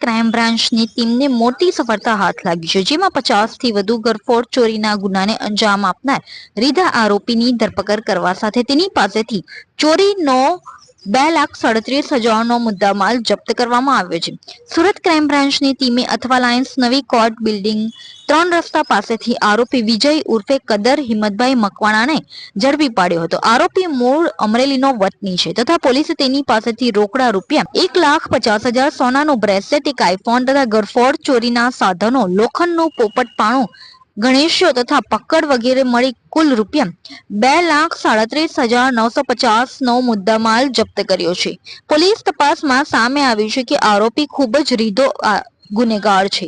Crime બ્રાન્ચની ટીમને મોટી સફળતા હાથ લાગી છે, જેમાં 50થી વધુ ગરફોડ ચોરીના ગુનાને અંજામ આપનાર રીઢા આરોપીની ધરપકડ કરવા સાથે તેની પાસેથી ચોરીનો 2,37,000નો મુદ્દામાલ જપ્ત કરવામાં આવ્યો છે. સુરત ક્રાઇમ બ્રાન્ચની ટીમે અથવા લાયન્સ નવી કોર્ટ બિલ્ડિંગ 3 રસ્તા પાસેથી આરોપી વિજય ઉર્ફે કદર હિંમતભાઈ મકવાણાને ઝડપી પાડ્યો હતો. આરોપી મૂળ અમરેલીનો વતની છે તથા પોલીસે તેની પાસેથી રોકડા રૂપિયા 1,50,000, સોનાનું બ્રેસલેટ, એક આઈફોન તથા ગરફોડ ચોરીના સાધનો, લોખંડનું પોપટપાણું, ગણેશો તથા પકડ વગેરે મળી કુલ રૂપિયા 2,37,950નો મુદ્દામાલ જપ્ત કર્યો છે. પોલીસ તપાસમાં સામે આવ્યું છે કે આરોપી ખૂબ જ રીઢો ગુનેગાર છે.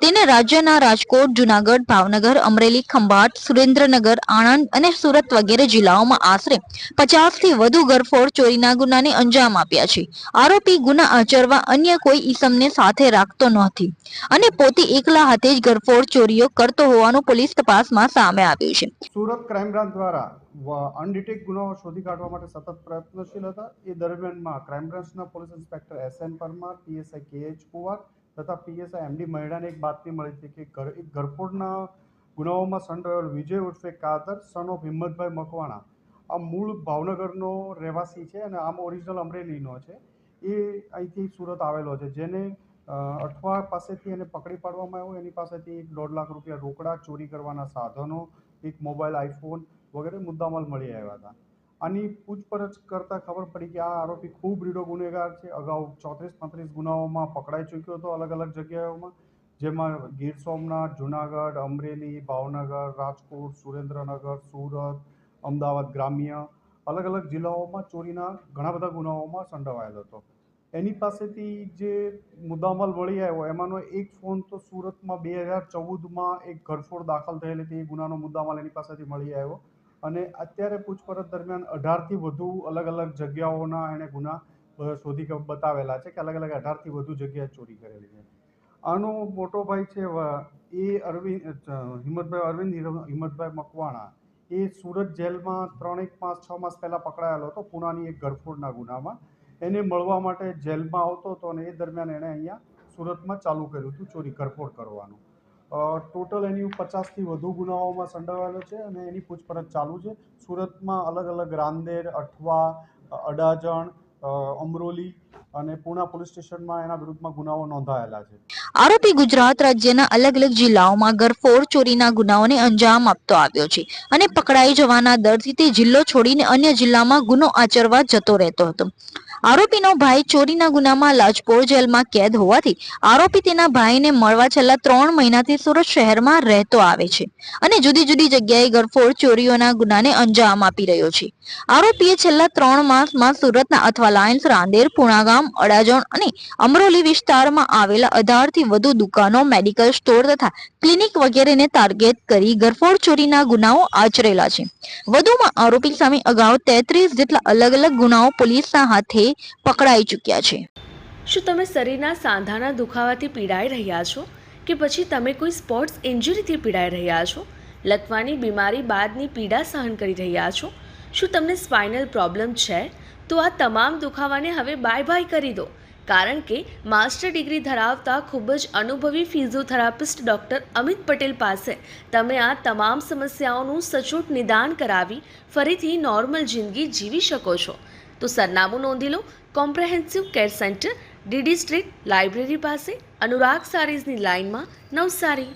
તેને રાજ્યના રાજકોટ, જુનાગઢ, ભાવનગર, અમરેલી, ખંભાત, સુરેન્દ્રનગર, આણંદ અને સુરત વગેરે જિલ્લાઓમાં આશરે 50થી વધુ ગરફોડ ચોરીના ગુનાને અંજામ આપ્યા છે. આરોપી ગુના આચરવા અન્ય કોઈ ઈસમને સાથે રાખતો નથી અને પોતે એકલા હાથે જ ગરફોડ ચોરીઓ કરતો હોવાનું પોલીસ તપાસમાં સામે આવ્યું છે. સુરત ક્રાઇમ બ્રાન્ચ દ્વારા અનડિટેક્ટ ગુનાઓ શોધી કાઢવા માટે સતત પ્રયત્નશીલ હતા. એ દરમિયાનમાં ક્રાઇમ બ્રાન્ચના police inspector SN Parmar, PSI KH કુવાર તથા PSI MD મહિડાને એક બાતમી મળી હતી કે એક ગરફોડના ગુનાઓમાં સંડોવાયેલ વિજય ઉર્ફે કાદર સન ઓફ હિંમતભાઈ મકવાણા આ મૂળ ભાવનગરનો રહેવાસી છે અને આમ ઓરિજિનલ અમરેલીનો છે. એ અહીંથી સુરત આવેલો છે, જેને અઠવા પાસેથી એને પકડી પાડવામાં આવ્યો. એની પાસેથી 1.5 લાખ રૂપિયા રોકડા, ચોરી કરવાના સાધનો, એક મોબાઈલ, આઈફોન વગેરે મુદ્દામાલ મળી આવ્યા હતા. આની પૂછપરછ કરતાં ખબર પડી કે આ આરોપી ખૂબ રીઢો ગુનેગાર છે. અગાઉ 34-35 ગુનાઓમાં પકડાઈ ચૂક્યો હતો અલગ અલગ જગ્યાઓમાં, જેમાં ગીર સોમનાથ, જુનાગઢ, અમરેલી, ભાવનગર, રાજકોટ, સુરેન્દ્રનગર, સુરત, અમદાવાદ ગ્રામ્ય અલગ અલગ જિલ્લાઓમાં ચોરીના ઘણા બધા ગુનાઓમાં સંડોવાયેલો હતો. એની પાસેથી જે મુદ્દામાલ મળી આવ્યો એમાંનો એક ફોન તો સુરતમાં 2014માં એક ઘરફોડ દાખલ થયેલી હતી, એ ગુનાનો મુદ્દામાલ એની પાસેથી મળી આવ્યો અને અત્યારે પૂછપરછ દરમિયાન 18થી વધુ અલગ અલગ જગ્યાઓના એણે ગુના શોધી બતાવેલા છે કે અલગ અલગ 18થી વધુ જગ્યાએ ચોરી કરેલી છે. આનો મોટો ભાઈ છે એ અરવિંદ હિંમતભાઈ મકવાણા, એ સુરત જેલમાં 3-5-6 માસ પહેલાં પકડાયેલો હતો પૂનાની એક ગરફોડના ગુનામાં. એને મળવા માટે જેલમાં આવતો હતો અને એ દરમિયાન એણે અહીંયા સુરતમાં ચાલુ કર્યું હતું ચોરી ગરફોડ કરવાનું. ટોટલ એની 50થી વધુ ગુનાઓમાં સંડોવાયેલો છે અને એની પૂછપરછ ચાલુ છે. સુરતમાં અલગ અલગ રાંદેર, અઠવા, અડાજણ, અમરોલી અને પૂના પોલીસ સ્ટેશનમાં એના વિરુદ્ધમાં ગુનાઓ નોંધાયેલા છે. આરોપી ગુજરાત રાજ્યના અલગ અલગ જિલ્લાઓમાં ગરફોડ ચોરીના ગુનાઓને અંજામ આપતો આવ્યો છે અને પકડાઈ જવાના ડરથી તે જિલ્લો છોડીને અન્ય જિલ્લામાં ગુનો આચરવા જતો રહેતો હતો. આરોપીનો ભાઈ ચોરીના ગુનામાં લાજપોર જેલમાં કેદ હોવાથી આરોપી તેના ભાઈને મળવા છેલ્લા 3 મહિનાથી સુરત શહેરમાં રહેતો આવે છે અને જુદી જુદી જગ્યાએ ગરફોડ ચોરીઓના ગુનાને અંજામ આપી રહ્યો છે. આરોપીએ છેલ્લા 3 માસમાં સુરતના અથવા લાયન્સ, રાંદેર, પુણાગામ, અડાજણ અને અમરોલી વિસ્તારમાં આવેલા 18થી વધુ દુકાનો, મેડિકલ સ્ટોર તથા ક્લિનિક વગેરેને ટાર્ગેટ કરી ગરફોડ ચોરીના ગુનાઓ આચરેલા છે. વધુમાં આરોપી સામે અગાઉ 33 જેટલા અલગ અલગ ગુનાઓ પોલીસના હાથે પકડાઈ ચૂક્યા છે. શું તમે શરીરના સાંધાના દુખાવાથી પીડાઈ રહ્યા છો કે પછી તમે કોઈ સ્પોર્ટ્સ ઇન્જરીથી પીડાઈ રહ્યા છો? લકવાની બીમારી બાદની પીડા સહન કરી રહ્યા છો? શું તમને સ્પાઇનલ પ્રોબ્લેમ છે? તો આ તમામ દુખાવાને હવે બાય બાય કરી દો, કારણ કે માસ્ટર ડિગ્રી ધરાવતા ખૂબ જ અનુભવી ફિઝિયોથેરાપિસ્ટ ડૉક્ટર અમિત પટેલ પાસે તમે આ તમામ સમસ્યાઓનું સચોટ નિદાન કરાવી ફરીથી નોર્મલ જિંદગી જીવી શકો છો. તો સરનામું નોંધી લો. Comprehensive care centre, DD street, library પાસે, અનુરાગ સારીઝની લાઇનમાં, નવસારી.